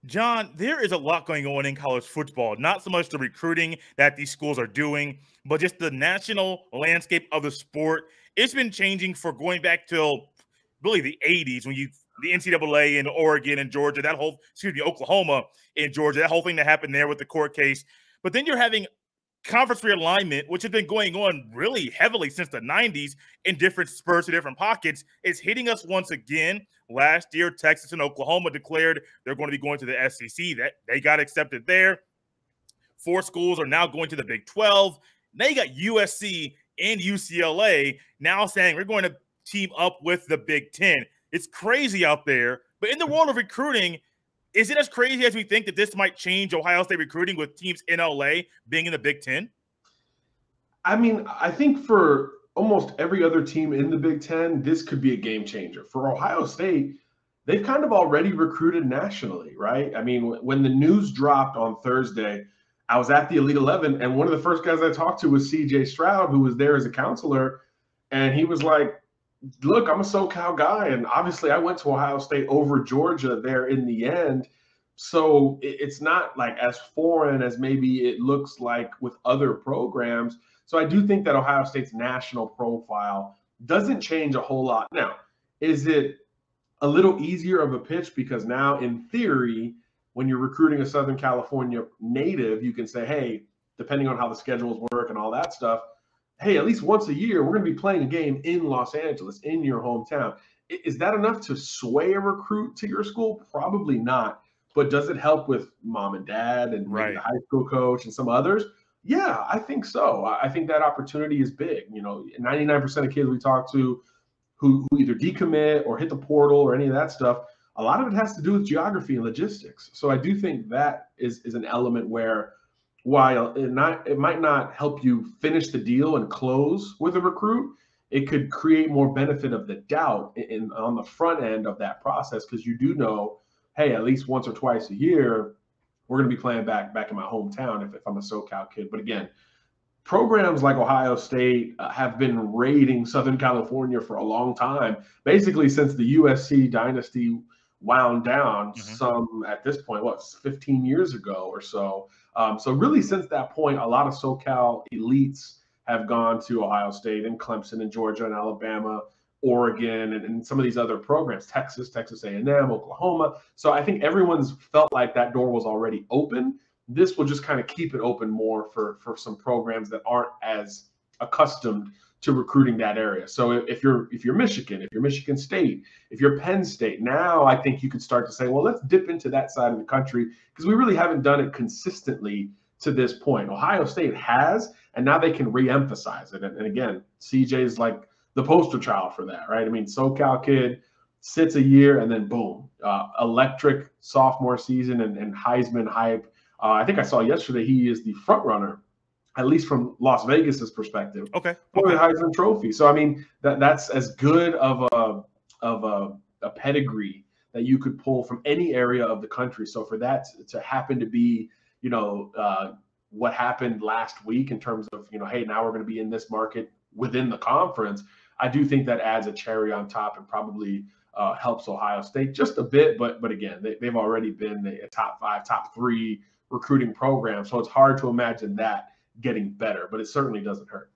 John, there is a lot going on in college football. Not so much the recruiting that these schools are doing, but just the national landscape of the sport. It's been changing for going back till really the 80s when the NCAA in Oregon and Georgia, Oklahoma and Georgia, that whole thing that happened there with the court case. But then you're having conference realignment, which has been going on really heavily since the 90s in different spurts and different pockets, is hitting us once again. Last year, Texas and Oklahoma declared they're going to be going to the SEC. That they got accepted there. 4 schools are now going to the Big 12. Now you got USC and UCLA now saying we're going to team up with the Big 10. It's crazy out there. But in the world of recruiting, is it as crazy as we think that this might change Ohio State recruiting with teams in LA being in the Big 10? I mean, I think for almost every other team in the Big 10, this could be a game changer. For Ohio State, they've kind of already recruited nationally, right? I mean, when the news dropped on Thursday, I was at the Elite 11, and one of the first guys I talked to was CJ Stroud, who was there as a counselor, and he was like, look, I'm a SoCal guy, and obviously I went to Ohio State over Georgia there in the end. So it's not like as foreign as maybe it looks like with other programs. So I do think that Ohio State's national profile doesn't change a whole lot. Now, is it a little easier of a pitch? Because now, in theory, when you're recruiting a Southern California native, you can say, hey, depending on how the schedules work and all that stuff, hey, at least once a year, we're going to be playing a game in Los Angeles, in your hometown. Is that enough to sway a recruit to your school? Probably not. But does it help with mom and dad and maybe the high school coach and some others? Yeah, I think so. I think that opportunity is big. 99% of kids we talk to who either decommit or hit the portal or any of that stuff, a lot of it has to do with geography and logistics. So I do think that is an element where, while it might not help you finish the deal and close with a recruit, it could create more benefit of the doubt on the front end of that process, because you do know, hey, at least once or twice a year, we're going to be playing back in my hometown if I'm a SoCal kid. But again, programs like Ohio State have been raiding Southern California for a long time, basically since the USC dynasty wound down some at this point, 15 years ago or so. So really since that point, a lot of SoCal elites have gone to Ohio State and Clemson and Georgia and Alabama, Oregon, and some of these other programs, Texas A&M, Oklahoma. So I think everyone's felt like that door was already open. This will just kind of keep it open more for some programs that aren't as accustomed to recruiting that area. So if you're Michigan, if you're Michigan State, if you're Penn State, now I think you could start to say, well, let's dip into that side of the country, because we really haven't done it consistently to this point. Ohio State has, and now they can reemphasize it. And again, CJ's like the poster child for that, right? I mean, SoCal kid sits a year and then boom, electric sophomore season and Heisman hype. I think I saw yesterday he is the front runner, at least from Las Vegas's perspective, for the Heisman Trophy. So I mean, that's as good of a pedigree that you could pull from any area of the country. So for that to happen to be, what happened last week in terms of, hey, now we're going to be in this market within the conference, I do think that adds a cherry on top and probably helps Ohio State just a bit. But again, they've already been a top 5, top 3 recruiting program. So it's hard to imagine that getting better, but it certainly doesn't hurt.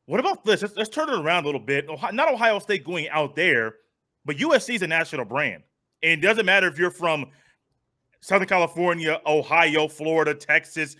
What about this? Let's turn it around a little bit. Not Ohio State going out there, but USC is a national brand. And it doesn't matter if you're from Southern California, Ohio, Florida, Texas,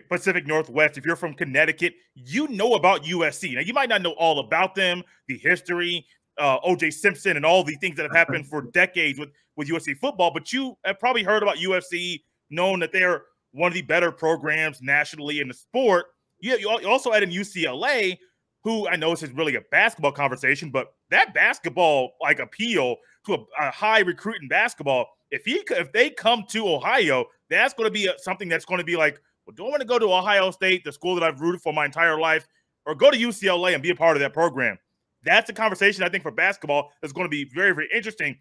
Pacific Northwest. If you're from Connecticut, you know about USC. Now, you might not know all about them, the history, O.J. Simpson, and all the things that have happened for decades with USC football, but you have probably heard about USC, known that they're one of the better programs nationally in the sport. You also add in UCLA, who I know this is really a basketball conversation, but that basketball appeal to a high recruit in basketball, if they come to Ohio, that's going to be something that's going to be like, well, do I want to go to Ohio State, the school that I've rooted for my entire life, or go to UCLA and be a part of that program? That's a conversation I think for basketball that's going to be very, very interesting.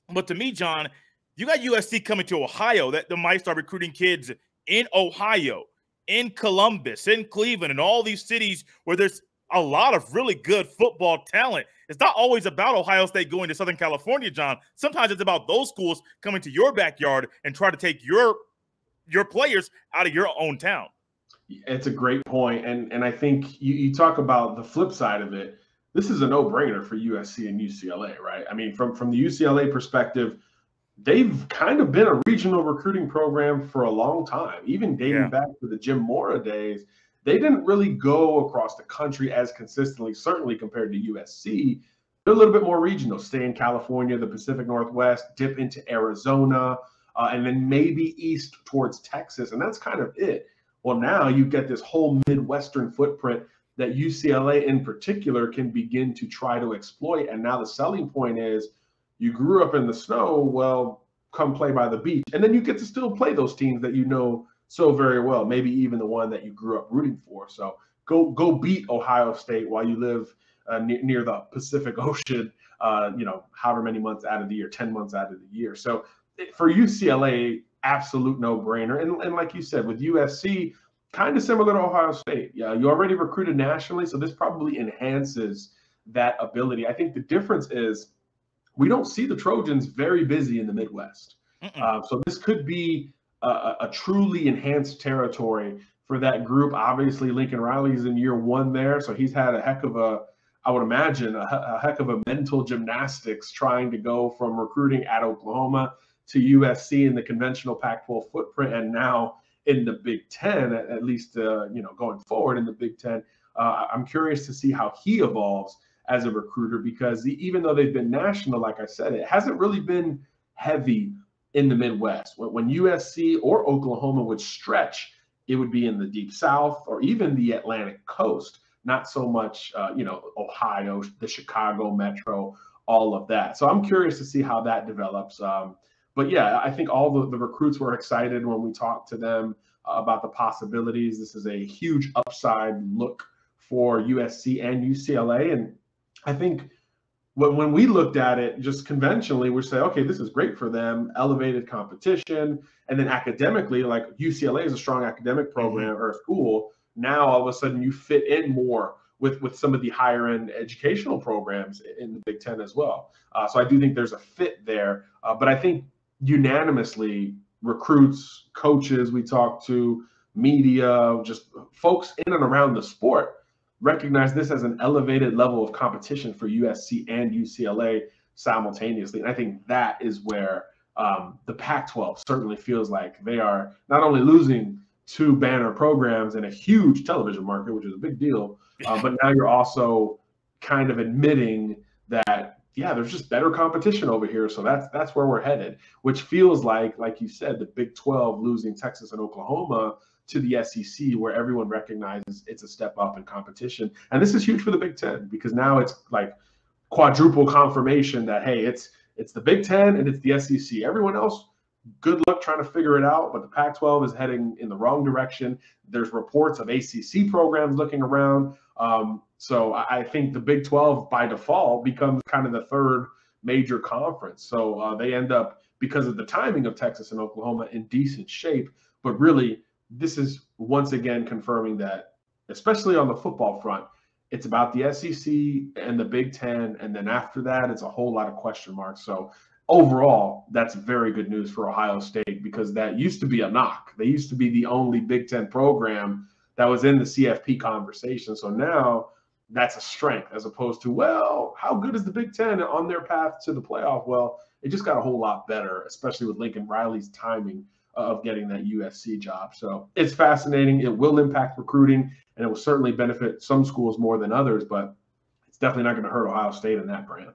But to me, John, you got USC coming to Ohio that might start recruiting kids in Ohio, in Columbus, in Cleveland, and all these cities where there's a lot of really good football talent. It's not always about Ohio State going to Southern California, John. Sometimes it's about those schools coming to your backyard and try to take your players out of your own town. It's a great point. And I think you talk about the flip side of it. This is a no-brainer for USC and UCLA, right? I mean, from the UCLA perspective, they've kind of been a regional recruiting program for a long time, even dating back to the Jim Mora days. They didn't really go across the country as consistently, certainly compared to USC. They're a little bit more regional, stay in California, the Pacific Northwest, dip into Arizona, and then maybe east towards Texas. And that's kind of it. Well, now you get this whole Midwestern footprint that UCLA in particular can begin to try to exploit. And now the selling point is you grew up in the snow, well, come play by the beach. And then you get to still play those teams that you know so very well, maybe even the one that you grew up rooting for. So go beat Ohio State while you live near the Pacific Ocean, however many months out of the year, 10 months out of the year. So for UCLA, absolute no-brainer. And like you said, with USC, kind of similar to Ohio State. Yeah, you already recruited nationally, so this probably enhances that ability. I think the difference is we don't see the Trojans very busy in the Midwest. So this could be a truly enhanced territory for that group. Obviously, Lincoln Riley's in year one there, so he's had a heck of a mental gymnastics trying to go from recruiting at Oklahoma to USC in the conventional Pac-12 footprint, and now in the Big Ten, at least going forward in the Big Ten. I'm curious to see how he evolves as a recruiter, because even though they've been national, like I said, it hasn't really been heavy in the Midwest. When USC or Oklahoma would stretch, it would be in the Deep South or even the Atlantic coast, not so much, Ohio, the Chicago metro, all of that. So I'm curious to see how that develops. But yeah, I think all the recruits were excited when we talked to them about the possibilities. This is a huge upside look for USC and UCLA. And I think when we looked at it just conventionally, we say, okay, this is great for them, elevated competition. And then academically, like UCLA is a strong academic program or school. Now, all of a sudden, you fit in more with some of the higher end educational programs in the Big Ten as well. So I do think there's a fit there. But I think unanimously, recruits, coaches we talk to, media, just folks in and around the sport recognize this as an elevated level of competition for USC and UCLA simultaneously. And I think that is where the Pac-12 certainly feels like they are not only losing two banner programs in a huge television market, which is a big deal, but now you're also kind of admitting that, yeah, there's just better competition over here. So that's where we're headed, which feels like you said, the Big 12 losing Texas and Oklahoma to the SEC, where everyone recognizes it's a step up in competition. And this is huge for the Big Ten, because now it's like quadruple confirmation that, hey, it's the Big Ten and it's the SEC. Everyone else, good luck trying to figure it out, but the Pac-12 is heading in the wrong direction. There's reports of ACC programs looking around. So I think the Big 12 by default becomes kind of the third major conference. So they end up, because of the timing of Texas and Oklahoma, in decent shape. But really, this is once again confirming that, especially on the football front, it's about the SEC and the Big Ten. And then after that, it's a whole lot of question marks. So overall, that's very good news for Ohio State, because that used to be a knock. They used to be the only Big Ten program that was in the CFP conversation. So now that's a strength, as opposed to, well, how good is the Big Ten on their path to the playoff? Well, it just got a whole lot better, especially with Lincoln Riley's timing of getting that USC job. So it's fascinating. It will impact recruiting, and it will certainly benefit some schools more than others, but it's definitely not going to hurt Ohio State in that brand.